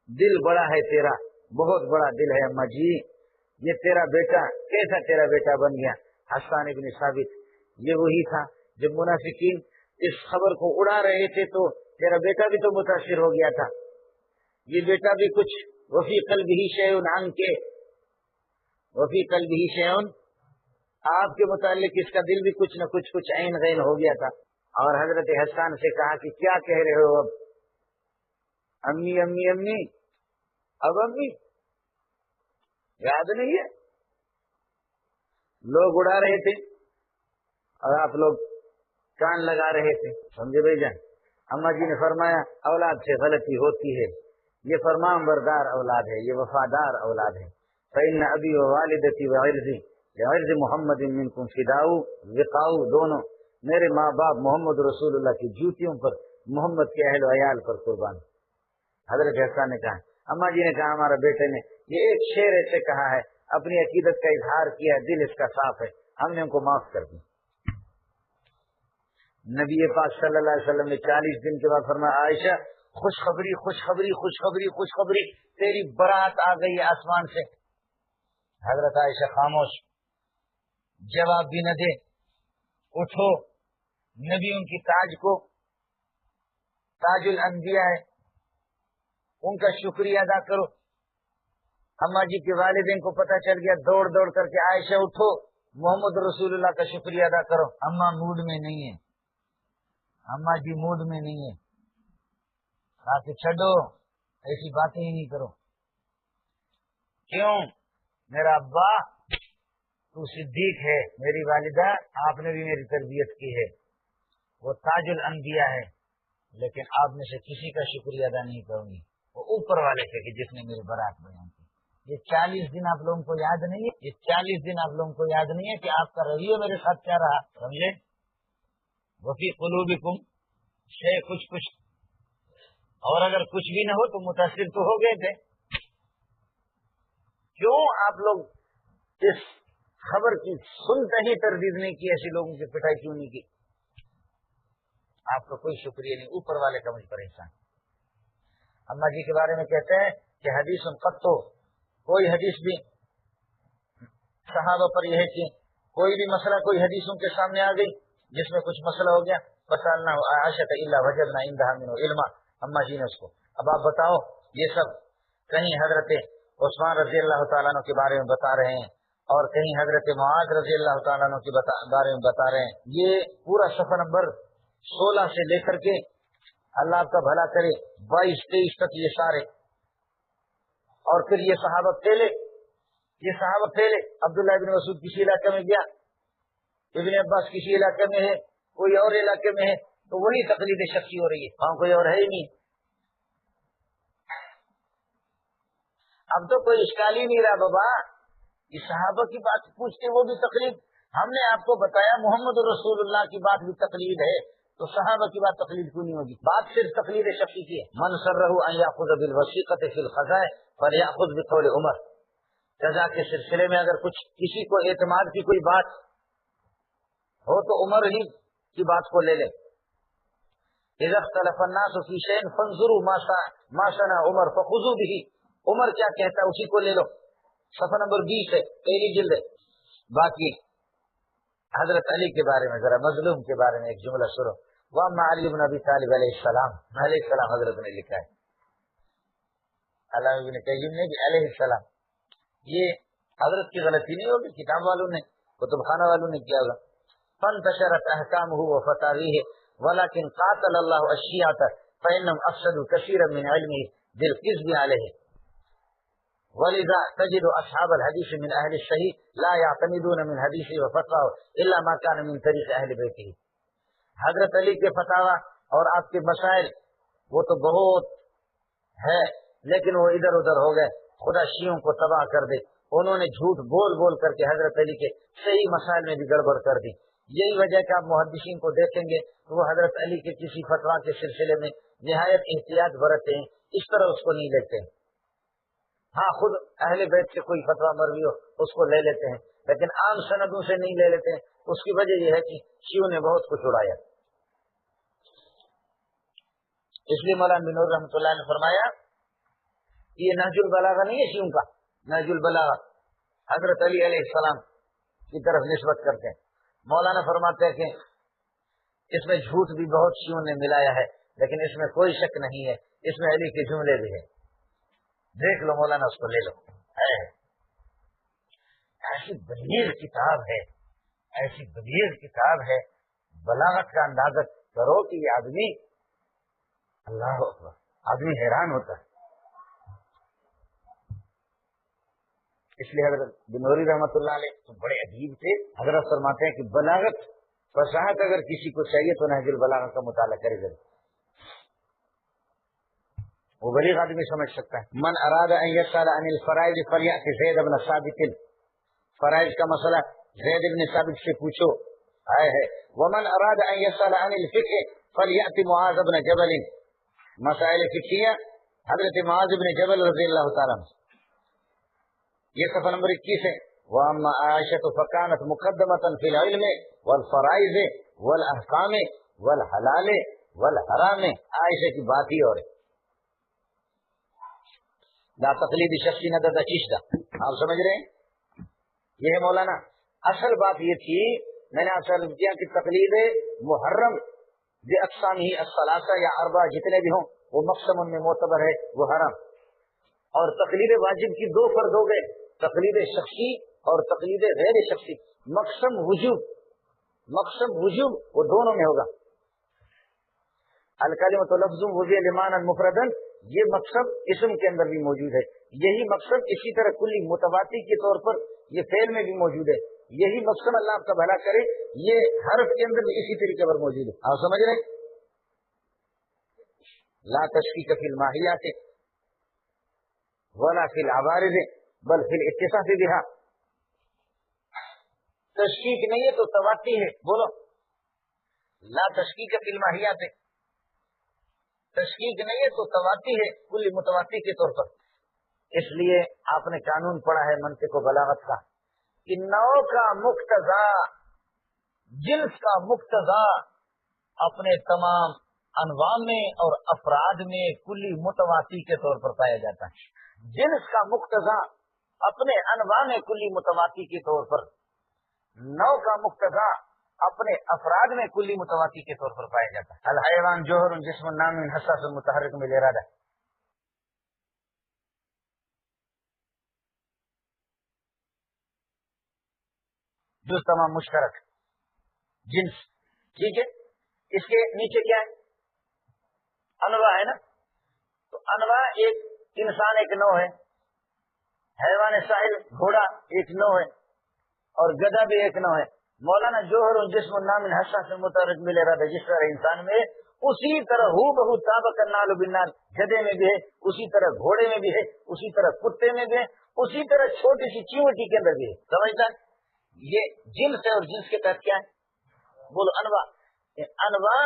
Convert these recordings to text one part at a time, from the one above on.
دل بڑا ہے تیرا، بہت بڑا دل ہے اماں جی، یہ تیرا بیٹا کیسا تیرا بیٹا بن گیا؟ حسان ابن ثابت یہ وہی تھا جب منافقین اس خبر کو اڑا رہے تھے تو تیرا بیٹا بھی تو متاثر ہو گیا تھا، یہ بیٹا بھی کچھ وفی قلبہ شیء عن کے، وفی قلبہ شیء، آپ کے متعلق اس کا دل بھی کچھ نہ کچھ عین غین ہو گیا تھا۔ اور حضرت حسان سے کہا کہ کیا کہہ رہے ہو اب؟ امی امی امی، اب امی یاد نہیں ہے؟ لوگ اڑا رہے تھے اور آپ لوگ کان لگا رہے تھے، سمجھے بھائی جان؟ اماں جی نے فرمایا اولاد سے غلطی ہوتی ہے، یہ فرمان بردار اولاد ہے، یہ وفادار اولاد ہے۔ فإن أبي ووالدتي وعرضي لعرض محمد منكم فداء وقاء، دونوں میرے ماں باپ محمد رسول اللہ کی جوتیوں پر، محمد کے اہل و عیال پر قربان۔ حضرت حسان نے کہا، اماں جی نے کہا ہمارے بیٹے نے یہ ایک شعر ایسے کہا ہے، اپنی عقیدت کا اظہار کیا، دل اس کا صاف ہے، ہم نے ان کو معاف کر دی۔ نبی پاک صلی اللہ علیہ وسلم نے 40 دن کے بعد فرمایا عائشہ خوشخبری خوشخبری خوشخبری خوشخبری، تیری برات آ گئی ہے آسمان سے۔ حضرت عائشہ خاموش، جواب بھی نہ دے، اٹھو، نبی ان کی تاج کو، تاج الانبیاء ہے، ان کا شکریہ ادا کرو۔ اماں جی کے والدین کو پتہ چل گیا، دوڑ دوڑ کر کے عائشہ اٹھو، محمد رسول اللہ کا شکریہ ادا کرو۔ اماں موڈ میں نہیں ہے، اماں جی موڈ میں نہیں ہے، کہا کہ چھڈو، ایسی باتیں ہی نہیں کرو۔ کیوں؟ میرا ابا تو صدیق ہے، میری والدہ آپ نے بھی میری تربیت کی ہے، وہ تاج الانبیاء ہے، لیکن آپ میں سے کسی کا شکریہ ادا نہیں کروں گی، وہ اوپر والے سے کہ جس نے میری برات بیان کی۔ یہ 40 دن آپ لوگوں کو یاد نہیں ہے؟ یہ 40 دن آپ لوگوں کو یاد نہیں ہے کہ آپ کا رویہ میرے ساتھ کیا رہا؟ سمجھے؟ وفی قلوبکم شیء، کچھ کچھ، اور اگر کچھ بھی نہ ہو تو متاثر تو ہو گئے تھے۔ کیوں آپ لوگ اس خبر کی سنتے ہی تردید نہیں کی؟ ایسے لوگوں کی پٹائی کیوں نہیں کی؟ آپ کا کوئی شکریہ نہیں، اوپر والے کا مجھ پر احسان۔ اماں جی کے بارے میں کہتے ہیں کہ حدیث قط، کوئی حدیث بھی صحابہ پر یہ ہے کہ کوئی بھی مسئلہ کوئی حدیثوں کے سامنے آ گئی جس میں کچھ مسئلہ ہو گیا، فسألنا عائشہ الا وجدنا عندها منه علما، اماں جی نے اس کو، اب آپ بتاؤ، یہ سب کہیں حضرت عثمان رضی اللہ تعالیٰ عنہ کے بارے میں بتا رہے ہیں اور کہیں حضرت معاذ رضی اللہ تعالیٰ عنہ کے بارے میں بتا رہے ہیں۔ یہ پورا صفحہ نمبر 16 سے لے کر کے، اللہ آپ کا بھلا کرے، 22-23 تک یہ سارے، اور پھر یہ صحابہ پھیلے، یہ صحابہ پھیلے۔ عبداللہ ابن مسعود کسی علاقے میں گیا، ابن عباس کسی علاقے میں ہے، کوئی اور علاقے میں ہے، تو وہی تقلید شخصی ہو رہی ہے، وہاں کوئی اور ہے ہی نہیں۔ اب تو کوئی اشکال ہی نہیں رہا بابا، یہ صحابہ کی بات پوچھتے وہ بھی تقلید، ہم نے آپ کو بتایا محمد رسول اللہ کی بات بھی تقلید ہے، تو صحابہ کی بات تقلید کیوں نہیں ہوگی؟ بات صرف تقلید شخصی کی ہے۔ من سرہ ان یاخذ بالوثیقۃ فی الخزائن فلیأخذ بقول عمر، جزا کے سلسلے میں اگر کچھ کسی کو اعتماد کی کوئی بات ہو تو عمر ہی کی بات کو لے لے۔ اذا اختلف الناس فی شیء فانظروا ما صنع عمر فخذوا به، عمر کیا کہتا ہے اسی کو لے لو۔ صفحہ نمبر 20 ہے، پہلی جلد ہے۔ باقی حضرت علی کے بارے میں، ذرا مظلوم کے بارے میں ایک جملہ سنو۔ واما علی بن ابی طالب علیہ السلام، علیہ السلام حضرت نے لکھا ہے، علامہ ابن قیم نے بھی علیہ السلام، یہ حضرت کی غلطی نہیں ہوگی، کتاب والوں نے، کتب خانہ والوں نے کیا ہوگا۔ فانتشرت احکامہ وفتاویہ ولکن قاتل اللہ الشیعۃ فانہم افسدوا کثیرا من علمہ بالکذب علیہ، ولذا تجد اصحاب الحدیث من اہل الصحیح لا یعتمدون من حدیثہ وفتواه الا ما كان من طریق اہل بیتہ۔ حضرت علی کے فتاوی اور آپ کے مسائل وہ تو بہت ہے، لیکن وہ ادھر ادھر ہو گئے، خدا شیعوں کو تباہ کر دے، انہوں نے جھوٹ بول بول کر کے حضرت علی کے صحیح مسائل میں بھی گڑبڑ کر دی۔ یہی وجہ کہ آپ محدثین کو دیکھیں گے تو وہ حضرت علی کے کسی فتویٰ کے سلسلے میں نہایت احتیاط برتتے ہیں، اس طرح اس کو نہیں لیتے ہیں۔ ہاں خود اہل بیت سے کوئی فتویٰ مروی ہو اس کو لے لیتے ہیں، لیکن عام سندوں سے نہیں لے لیتے ہیں۔ اس کی وجہ یہ ہے کہ شیعوں نے بہت کچھ اڑایا۔ اس لیے مولانا بن نور رحمۃ اللہ نے فرمایا یہ نہج البلاغہ نہیں ہے شیعوں کا، نہج البلاغہ حضرت علی علیہ السلام کی طرف نسبت کرتے ہیں. مولانا فرماتے ہیں کہ اس میں جھوٹ بھی بہت شیعوں نے ملایا ہے، لیکن اس میں کوئی شک نہیں ہے، اس میں علی کے جملے بھی ہیں. دیکھ لو مولانا، اس کو لے لو. ایسی بلیغ کتاب ہے، ایسی بلیغ کتاب ہے، بلاغت کا اندازہ کرو کہ یہ آدمی، اللہ اکبر، آدمی حیران ہوتا ہے. اس لیے حضرت بنوری رحمۃ اللہ علیہ تو بڑے عجیب تھے. حضرت فرماتے ہیں کہ بلاغت، فصاحت اگر کسی کو چاہیے تو نہج البلاغہ کا مطالعہ کرے گا، وہ بلیغ آدمی سمجھ سکتا ہے. من اراد ان يسأل عن الفرائض فليأت زید بن ثابت، فرائض کا مسئلہ زید بن ثابت سے پوچھو. آئے ہے ومن اراد ان يسأل عن الفقه فليأت معاذ بن جبل، مسائل فقہیہ حضرت معاذ بن جبل رضی اللہ تعالیٰ عنہ. یہ صفحہ نمبر 21 ہے. وَأَمَّا عَائِشَةُ فَكَانَتْ مُقَدَّمَةً فِي الْعِلْمِ وَالْفَرَائِضِ وَالْأَحْكَامِ وَالْحَلَالِ وَالْحَرَامِ. عائشہ کی بات ہی اور ہے. لا تقلید شخصی ندد چشدہ، آپ سمجھ رہے ہیں؟ یہ ہے مولانا. اصل بات یہ تھی، میں نے آپ سے عرض کیا کہ تقلید محرم باقسامہ الثلاثہ یا اربعہ جتنے بھی ہوں وہ مقسم میں معتبر ہے، وہ حرام. اور تقلید واجب کی دو فرد ہو گئے، تقلید شخصی اور تقلید غیر شخصی. مقسم وجوب وہ دونوں میں ہوگا. الکلمۃ لفظ وضع لمانا مفردا، یہ مقصد اسم کے اندر بھی موجود ہے. یہی مقصد اسی طرح کلی متواتی کے طور پر یہ فعل میں بھی موجود ہے. یہی مقصد اللہ آپ کا بھلا کرے یہ حرف کے اندر بھی اسی طریقے پر موجود ہے. آپ سمجھ رہے ہیں؟ لا تشکیک فی الماہیات ولا فی العوارض بل فی الاتصاف بها. تشکیک نہیں ہے تو تواتی ہے. بولو لا تشکیک فی الماہیات، تشکیک نہیں ہے تو تواتی ہے کل متواتی کے طور پر. اس لیے آپ نے قانون پڑھا ہے منطق و بلاغت کا کہ نوع کا مقتضا، جنس کا مقتضا اپنے تمام انواع میں اور افراد میں کلی متواتی کے طور پر پایا جاتا ہے. جنس کا مقتضا اپنے انواع میں کلی متواتی کے طور پر، نوع کا مقتضا اپنے افراد میں کلی متواتی کے طور پر پایا جاتا ہے. الحیوان جوہر جسم نام حساس متحرک بالارادہ. جو تمام مشترک جنس، ٹھیک ہے. اس کے نیچے کیا ہے؟ انواع ہے نا. تو انواع ایک انسان ایک نوع ہے، حیوان ساحل گھوڑا ایک نوع ہے، اور گدھا بھی ایک نوع ہے. مولانا جوہر جسم النام حساس متحرک بالارادہ، جس طرح انسان میں اسی طرح ہو بہو طابق النال بالنال، گدھے میں بھی ہے، اسی طرح گھوڑے میں بھی ہے، اسی طرح کتے میں بھی ہے، اسی طرح چھوٹی سی چیوٹی کے اندر بھی ہے. سمجھتا ہے؟ یہ جنس ہے. اور جنس کے تحت کیا ہے؟ بولو انواع. انواع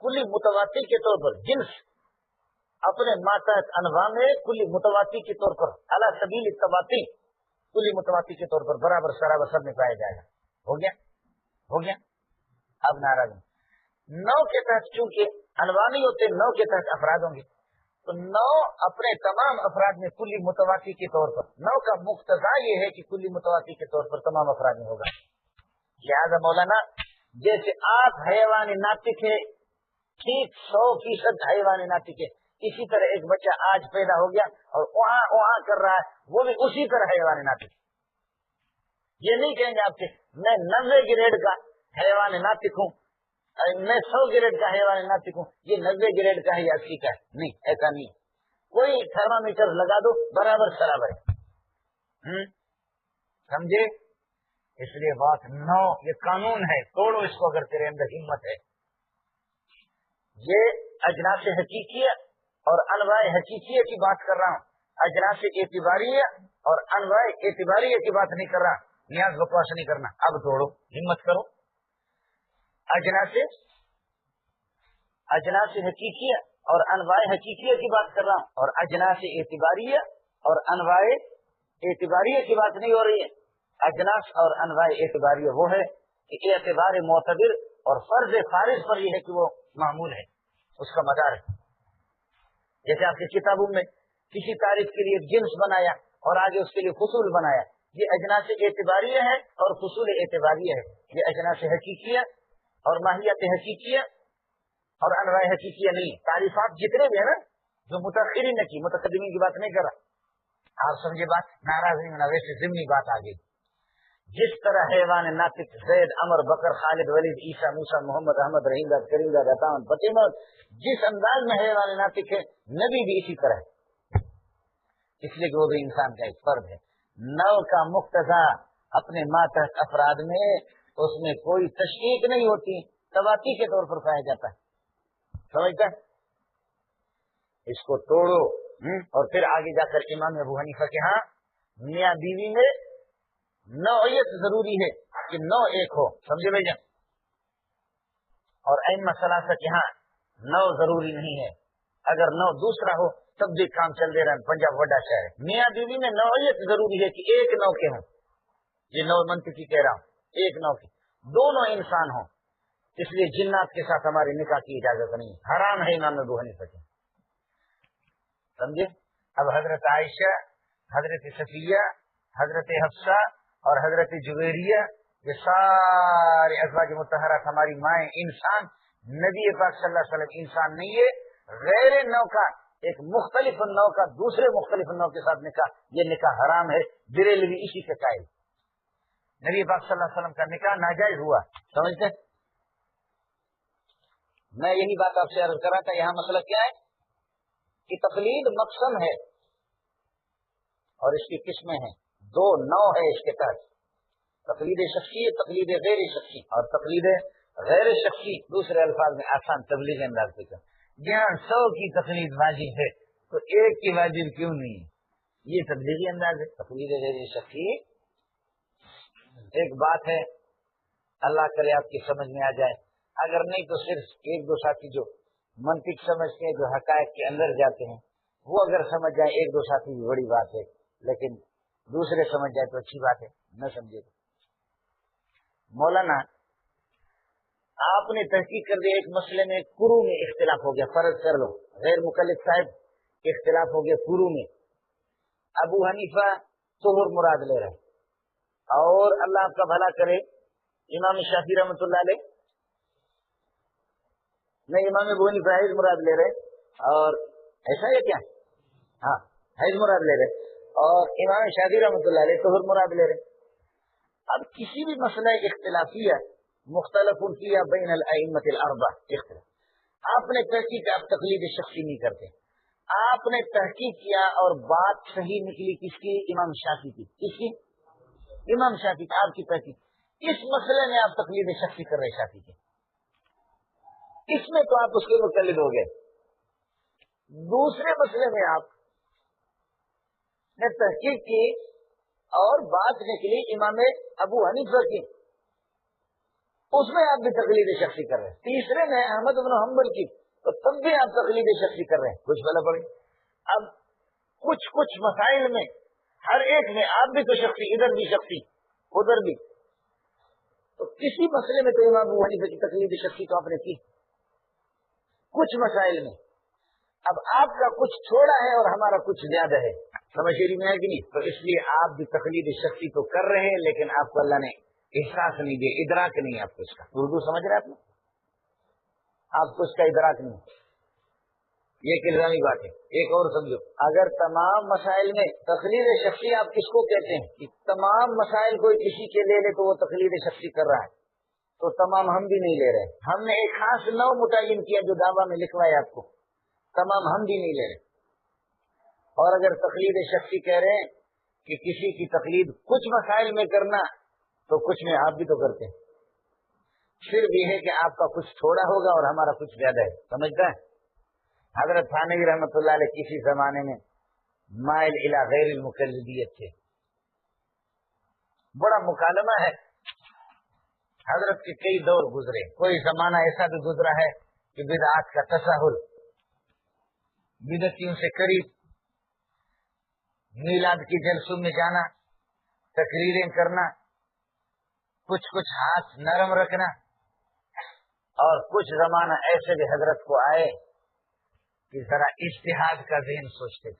کلی متواتی کے طور پر، جنس اپنے ماتحت انواع میں کلی متواتی کے طور پر علی سبیل التواتی، کلی متواتی کے طور پر برابر سرابر میں پایا جائے گا. ہو گیا؟ ہو گیا؟ اب ناراض ہوں. نو کے تحت چونکہ انواع نہیں ہوتے، نو کے تحت افراد ہوں گے، تو نو اپنے تمام افراد میں کلی متواتی کے طور پر، نو کا مقتضا یہ ہے کہ کلی متواتی کے طور پر تمام افراد میں ہوگا. لہٰذا مولانا جیسے آپ حیوان ناطق ہے، ٹھیک 100% حیوان ناطق ہے، اسی طرح ایک بچہ آج پیدا ہو گیا اور وہاں وہاں کر رہا ہے، وہ بھی اسی طرح حیوان ناطق. یہ نہیں کہیں گے آپ سے میں 90 گریڈ کا حیوان ناطق ہوں، میں 100 گریڈ کا حیوان ناطق ہوں، یہ 90 گریڈ کا ہے یا 80 کا ہے. نہیں، ایسا نہیں. کوئی تھرمامیٹر لگا دو، برابر برابر ہے. سمجھے؟ اس لیے بات نو، یہ قانون ہے، توڑو اس کو اگر تیرے اندر ہمت ہے. یہ اجناس حقیقیہ اور انواع حقیقیہ کی بات کر رہا ہوں، اجناس اعتباریہ اور انواع اعتباریہ کی بات نہیں کر رہا. نیاز بکواس نہیں کرنا. اب توڑو، ہمت کرو. اجناس حقیقیہ اور انواع حقیقیہ کی بات کر رہا ہوں، اور اجناس اعتباریہ اور انواع اعتباریہ کی بات نہیں ہو رہی ہے. اجناس اور انواع اعتباریہ وہ ہے کہ اعتبار معتبر اور فرض فارض پر یہ ہے کہ وہ معمول ہے، اس کا مدار ہے. جیسے آپ کی کتابوں میں کسی تعریف کے لیے جنس بنایا اور آگے اس کے لیے فصول بنایا. یہ اجناس اعتباریہ ہے اور فصول اعتباریہ ہے. یہ اجناس حقیقیہ اور ماہیت حقیقیہ اور انواع حقیقیہ نہیں. تعریفات جتنے بھی ہیں نا جو متأخرین نے کی، متقدمین کی بات نہیں کر رہا. آپ سمجھے بات، ناراض نہیں ہونا، ویسے ضمنی بات آ گئی. جس طرح حیوان ناطق زید، عمر، بکر، خالد، ولید، عیسیٰ، موسیٰ، محمد، احمد، رحیم داد، کریم داد، عطاون، فاطمہ، جس انداز میں حیوان ناطق ہے، نبی بھی اسی طرح ہے، اس لیے کہ وہ بھی انسان کا ایک فرد ہے. نو کا مقتضا اپنے ماتحت افراد میں اس میں کوئی تشکیک نہیں ہوتی، تواتی کے طور پر پایا جاتا ہے. سمجھتا ہے؟ اس کو توڑو. اور پھر آگے جا کر امام ابو حنیفہ کے ہاں میاں بیوی میں نوعیت ضروری ہے کہ نو ایک ہو. سمجھے بھائی جان؟ اور ائمہ ثلاثہ کے ہاں نو ضروری نہیں ہے، اگر نو دوسرا ہو تب بھی کام چل دے رہا ہے. پنجاب بڑا شہر ہے. میاں بیوی میں نوعیت ضروری ہے کہ ایک نو کے ہوں. یہ نو منطقی کہہ رہا ہوں، ایک نو کے دونوں انسان ہوں. اس لیے جنات کے ساتھ ہماری نکاح کی اجازت نہیں، حرام ہے امام ابو حنیفہ کے. سمجھے؟ اب حضرت عائشہ، حضرت صفیہ، حضرت حفصہ اور حضرت جویریہ، یہ سارے ازواج مطہرات ہماری مائیں انسان. نبی پاک صلی اللہ علیہ وسلم انسان نہیں ہے. غیر نو کا ایک مختلف نو کا دوسرے مختلف نو کے ساتھ نکاح، یہ نکاح حرام ہے. بریلوی اسی کے قائل. نبی پاک صلی اللہ علیہ وسلم کا نکاح ناجائز ہوا. سمجھتے؟ میں یہی بات آپ سے عرض کر رہا تھا. یہاں مسئلہ کیا ہے کہ تقلید مقسم ہے اور اس کی قسمیں ہیں. دو نو ہے اس کے تحت: تقلید شخصی، تقلید غیر شخصی. اور تقلید غیر شخصی دوسرے الفاظ میں آسان تبلیغ انداز سے کر. جہاں 100 کی تقلید واجب ہے تو ایک کی واجب کیوں نہیں؟ یہ تبلیغی انداز ہے. تقلید غیر شخصی ایک بات ہے، اللہ کرے آپ کی سمجھ میں آ جائے. اگر نہیں تو صرف ایک دو ساتھی جو منطق سمجھتے ہیں، جو حقائق کے اندر جاتے ہیں، وہ اگر سمجھ جائیں ایک دو ساتھی بھی بڑی بات ہے، لیکن دوسرے سمجھ جائے تو اچھی بات ہے. نہ سمجھے تو مولانا آپ نے تحقیق کر دیا ایک مسئلے میں قروء میں اختلاف ہو گیا. فرض کر لو غیر مقلد صاحب اختلاف ہو گیا قروء میں. ابو حنیفہ طہور مراد لے رہے اور اللہ آپ کا بھلا کرے امام شافعی رحمۃ اللہ علیہ نہیں، امام ابو حنیفہ حیض مراد لے رہے. اور ایسا ہے کیا؟ ہاں حیض مراد لے رہے اور امام شافعی رحمۃ اللہ علیہ طہور مراد لے رہے. اب کسی بھی مسئلہ اختلافیہ مختلف کیا بین الائمۃ الاربعہ اختلاف. آپ نے تحقیق، آپ تقلید شخصی نہیں کرتے. آپ نے تحقیق کیا اور بات صحیح نکلی کس کی؟ امام شافعی کی. کس کی؟ امام شافعی کی. آپ کی تحقیق اس مسئلے میں آپ تقلید شخصی کر رہے شافعی کی، اس میں تو آپ اس کے مقلد ہو گئے. دوسرے مسئلے میں آپ نے تحقیق کی اور بات نکلی امام ابو حنیفہ کی، اس میں آپ بھی تقلید شخصی کر رہے ہیں. تیسرے میں احمد بن حنبل کی، تو تب بھی آپ تقلید شخصی کر رہے ہیں. کچھ بلا پڑے. اب کچھ مسائل میں ہر ایک میں آپ بھی تو شخصی، ادھر بھی شخصی، ادھر بھی. تو کسی مسئلے میں تو امام ابو حنیفہ کی تقلید شخصی تو آپ نے کی. کچھ مسائل میں اب آپ کا کچھ چھوڑا ہے اور ہمارا کچھ زیادہ ہے. سمجھ میں ہے کہ نہیں؟ تو اس لیے آپ بھی تقلید شخصی تو کر رہے ہیں، لیکن آپ کو اللہ نے احساس نہیں دیا، ادراک نہیں آپ کو اس کا. اردو سمجھ رہے آپ کو اس کا ادراک نہیں. یہ ایک الزامی بات ہے. ایک اور سمجھو، اگر تمام مسائل میں تقلید شخصی آپ کس کو کہتے ہیں کہ تمام مسائل کوئی کسی کے لے لے تو وہ تقلید شخصی کر رہا ہے، تو تمام ہم بھی نہیں لے رہے. ہم نے ایک خاص نو متعین کیا جو دعویٰ میں لکھوایا آپ کو، تمام ہم بھی نہیں لے رہے. اور اگر تقلید شخصی کہہ رہے ہیں کہ کسی کی تقلید کچھ مسائل میں کرنا، تو کچھ میں آپ بھی تو کرتے ہیں. پھر بھی ہے کہ آپ کا کچھ تھوڑا ہوگا اور ہمارا کچھ زیادہ ہے. سمجھتا ہے؟ حضرت تھانوی رحمۃ اللہ علیہ کسی زمانے میں مائل الی غیر المقلدیت تھے. بڑا مکالمہ ہے. حضرت کے کئی دور گزرے. کوئی زمانہ ایسا بھی گزرا ہے کہ بدعات کا تساہل، بدعتیوں سے قریب، میلاد کی جلسوں میں جانا، تقریریں کرنا، کچھ ہاتھ نرم رکھنا. اور کچھ زمانہ ایسے بھی حضرت کو آئے کہ ذرا اجتہاد کا ذہن سوچتے تھے.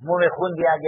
منہ میں خون بھی آ گیا.